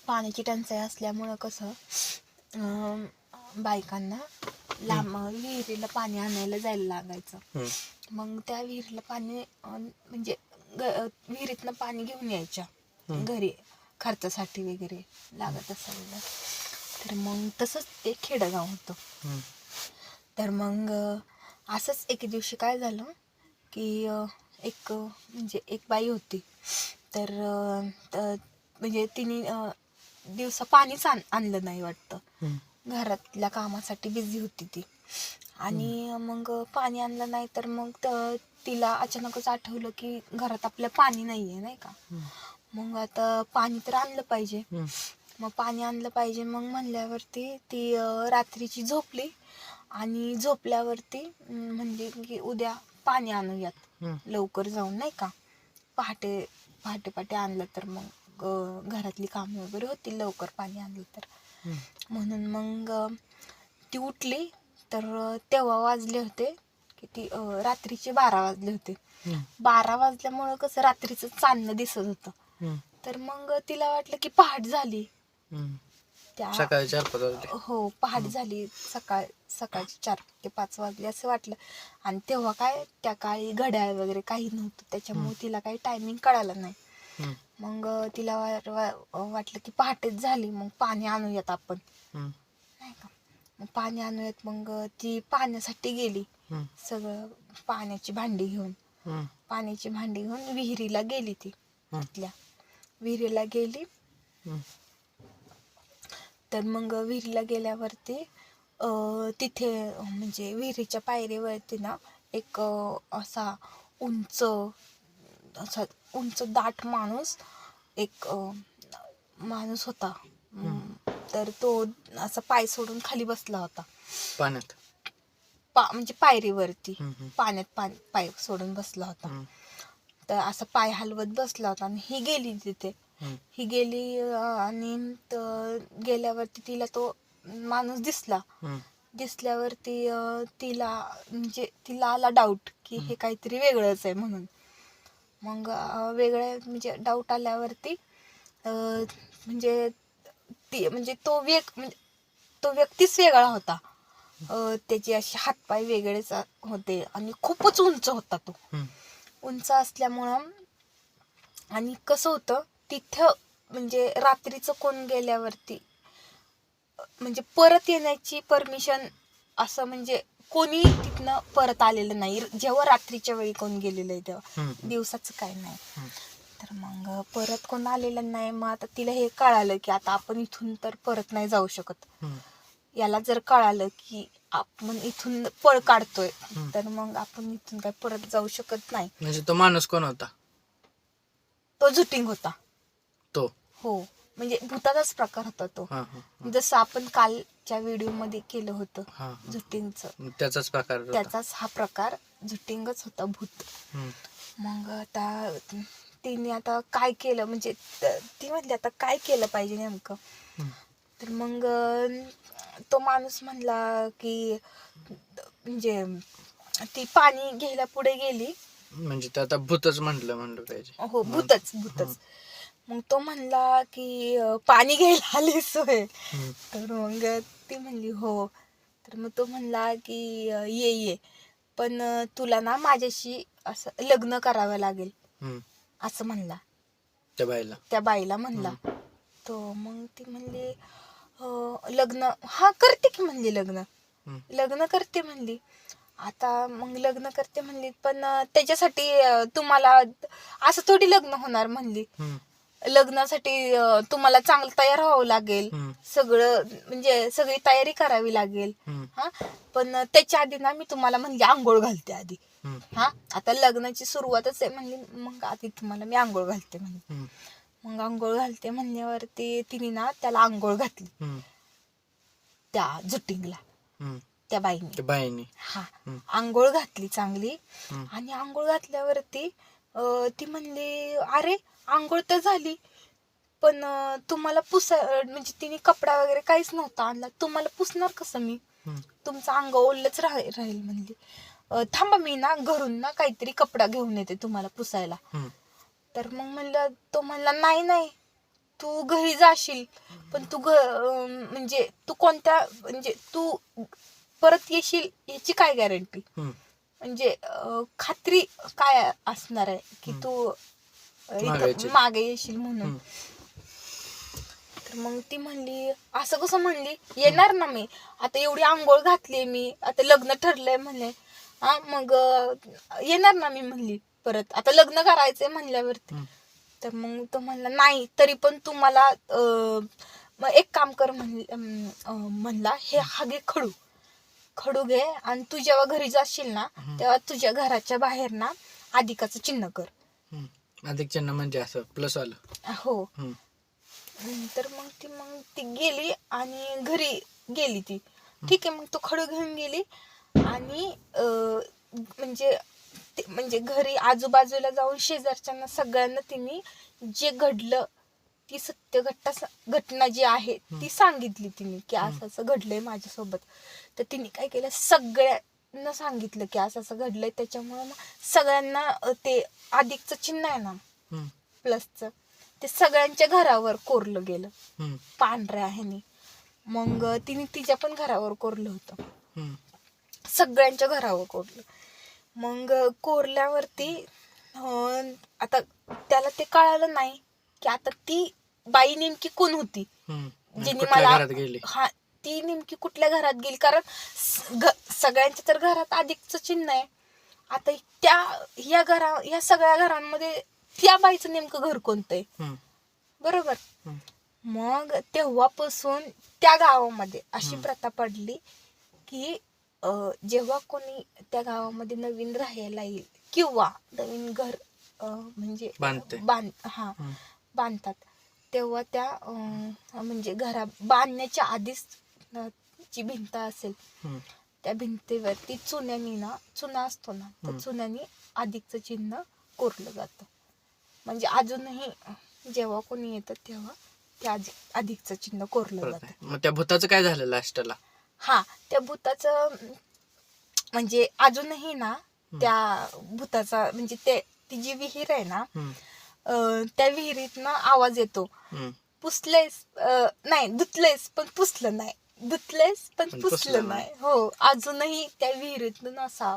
पाण्याची टंचाई असल्यामुळं कसं बायकांना लांब विहिरीला पाणी आणायला जायला लागायचं. मग त्या विहिरीला पाणी म्हणजे विहिरीतनं पाणी घेऊन यायच्या घरी खर्चासाठी वगैरे लागत असायला. तर मग तसंच ते खेडगाव होतं. तर मग असंच एक दिवशी काय झालं की एक बाई होती. तर म्हणजे तिने दिवसा पाणीच आणलं नाही वाटतं. घरातल्या कामासाठी बिझी होती ती. आणि मग पाणी आणलं नाही तर मग तिला अचानकच आठवलं की घरात आपल्या पाणी नाहीये नाही का. मग आता पाणी तर आणलं पाहिजे. मग पाणी आणलं पाहिजे मग म्हणल्यावरती ती रात्रीची झोपली आणि झोपल्यावरती म्हणली की उद्या पाणी आणूयात लवकर जाऊन नाही का. पहाटे आणलं तर मग घरातली कामं वगैरे होतील लवकर पाणी आणलं तर. म्हणून मग ती उठली तर तेव्हा वाजले होते किती रात्रीचे 12 वाजले होते. 12 वाजल्यामुळं कसं रात्रीचं चांदणं दिसत होतं. तर मग तिला वाटलं की पहाट झाली. सकाळी 4-5 वाजले. हो पहाट झाली. सकाळची 4 ते 5 वाजले असं वाटलं. आणि तेव्हा काय त्या काळी घड्याळ वगैरे काही नव्हतं त्याच्यामुळे तिला काही टायमिंग कळालं नाही. मग तिला वाटलं की पहाटेच झाली मग पाणी आणूयात आपण नाही का. मग पाणी आणूयात मग ती पाण्यासाठी गेली. सगळं पाण्याची भांडी घेऊन विहिरीला गेली. ती तिथल्या विहिरीला गेली. तर मग विहिरीला गेल्यावरती तिथे म्हणजे विहिरीच्या पायरीवरती ना एक असा उंच दाट एक माणूस होता. तर तो असा पाय सोडून खाली बसला होता पाण्यात. म्हणजे पायरीवरती पाण्यात पाय सोडून बसला होता. तर असं पाय हलवत बसला होता आणि ही गेली तिथे. ही गेली आणि गेल्यावरती तिला तो माणूस दिसल्यावरती तिला आला डाऊट की हे काहीतरी वेगळंच आहे म्हणून. मग म्हणजे डाऊट आल्यावरती तो व्यक्तीच वेगळा होता. त्याचे असे हातपाय वेगळेच होते आणि खूपच उंच होता तो. उंच असल्यामुळं आणि कसं होतं तिथं म्हणजे रात्रीचं कोण गेल्यावरती म्हणजे परत येण्याची परमिशन असं म्हणजे कोणी तिथनं परत आलेलं नाही. जेव्हा रात्रीच्या वेळी कोण गेलेलं आहे तेव्हा दिवसाचं काय नाही. तर मग परत कोण आलेलं नाही. मग आता तिला हे कळालं की आता आपण इथून तर परत नाही जाऊ शकत. याला जर कळालं की आपण इथून पळ काढतोय तर मग आपण इथून काय परत जाऊ शकत नाही. म्हणजे तो माणूस कोण होता? तो झुटिंग होता. तो हो म्हणजे भूताचाच प्रकार होता तो. जसं आपण कालच्या व्हिडिओ मध्ये केलं होतं झुटिंगचं त्याचाच हा प्रकार झुटिंगच होता भूत. मग आता तिने आता काय केलं म्हणजे ती म्हणली आता काय केलं पाहिजे नेमकं. तर मग तो माणूस म्हणला की म्हणजे ती पाणी घ्यायला पुढे गेली. म्हणजे ते आता भूतच म्हणलं पाहिजे. हो भूतच. मग तो म्हणला की पाणी घ्यायला आलीस होय. तर मग ती म्हणली हो. तर मग तो म्हणला की ये पण तुला ना माझ्याशी असं लग्न करावं लागेल असं म्हणला त्या बाईला म्हणला. तो मग ती म्हणली लग्न करते की म्हणली लग्न करते म्हणली. आता मग लग्न करते म्हणली पण त्याच्यासाठी तुम्हाला असं थोडी लग्न होणार म्हणली. लग्नासाठी तुम्हाला चांगलं तयार व्हावं लागेल. सगळं म्हणजे सगळी तयारी करावी लागेल. पण त्याच्या आधी ना मी तुम्हाला म्हणली आंघोळ घालते आधी. आता लग्नाची सुरुवातच आहे म्हणली मग आधी तुम्हाला मी आंघोळ घालते म्हणली. मग आंघोळ घालते म्हणल्यावरती तिने ना त्याला आंघोळ घातली त्या झुटिंगला त्या बाईने. आंघोळ घातली चांगली. आणि आंघोळ घातल्यावरती ती म्हणली अरे आंघोळ तर झाली पण तुम्हाला म्हणजे तिने कपडा वगैरे काहीच नव्हता आणला. तुम्हाला पुसणार कसं मी. तुमचं अंग ओलच राहील म्हणली. थांबा मी ना घरून ना काहीतरी कपडा घेऊन येते तुम्हाला पुसायला. तर मग तो म्हणला नाही तू घरी जाशील पण म्हणजे तू कोणत्या म्हणजे तू परत येशील याची काय गॅरंटी, म्हणजे खात्री काय असणार आहे की तू इथं मागे येशील म्हणून. तर मग ती म्हणली असं कसं म्हणली, येणार ना मी, आता एवढी आंघोळ घातली मी, आता लग्न ठरलंय म्हणले, हा मग येणार ना मी म्हणली परत, आता लग्न करायचंय म्हणल्यावरती. तर मग तो म्हणला नाही तरी पण तू मला मग एक काम कर म्हणला, हे हा घे खडू घे आणि तू जेव्हा घरी जाशील ना तेव्हा तुझ्या घराच्या बाहेर ना अधिकाचं चिन्ह कर. अधिक चिन्ह म्हणजे असं प्लस आलं. हो. तर मग ती गेली आणि घरी गेली ती. ठीक आहे, मग तो खडू घेऊन गेली आणि म्हणजे घरी आजूबाजूला जाऊन शेजारच्यांना सगळ्यांना तिने जे घडलं ती सत्य घटना जी आहे ती सांगितली तिने की असं असं घडलंय माझ्यासोबत. तर तिने काय केलं, सगळ्यांना सांगितलं की असं असं घडलंय. त्याच्यामुळे मग सगळ्यांना ते अधिकचं चिन्ह आहे ना प्लसचं, ते सगळ्यांच्या घरावर कोरलं गेलं पांढऱ्या ह्याने. मग तिने तिच्या पण घरावर कोरलं होतं, सगळ्यांच्या घरावर कोरलं. मग कोरल्यावरती आता त्याला ते कळालं नाही की आता ती बाई नेमकी कोण होती जिने मला, हा ती नेमकी कुठल्या घरात गेली, कारण सगळ्यांच्या तर घरात अधिकचं चिन्ह आहे. आता या सगळ्या घरांमध्ये त्या बाईचं नेमकं घर कोणतं आहे, बरोबर. मग तेव्हापासून त्या गावामध्ये अशी प्रथा पडली की जेव्हा कोणी त्या गावामध्ये नवीन राहायला येईल किंवा नवीन घर म्हणजे बांधतात तेव्हा त्या म्हणजे घरा बांधण्याच्या आधीच जी भिंत असेल त्या भिंतीवरती चुना असतो ना, त्या चुन्याने अधिकचं चिन्ह कोरलं जातं. म्हणजे अजूनही जेव्हा कोणी येतं तेव्हा त्या अधिकचं चिन्ह कोरलं जातं. मग त्या भूताचं काय झालं लास्टला? हा, त्या भूताचं म्हणजे अजूनही ना त्या भूताचा म्हणजे ती जी विहीर आहे ना त्या विहिरीतनं आवाज येतो, पुसलेस नाही धुतलेस पण पुसलं नाही, धुतलेस पण पुसलं नाही. हो, अजूनही त्या विहिरीतून असा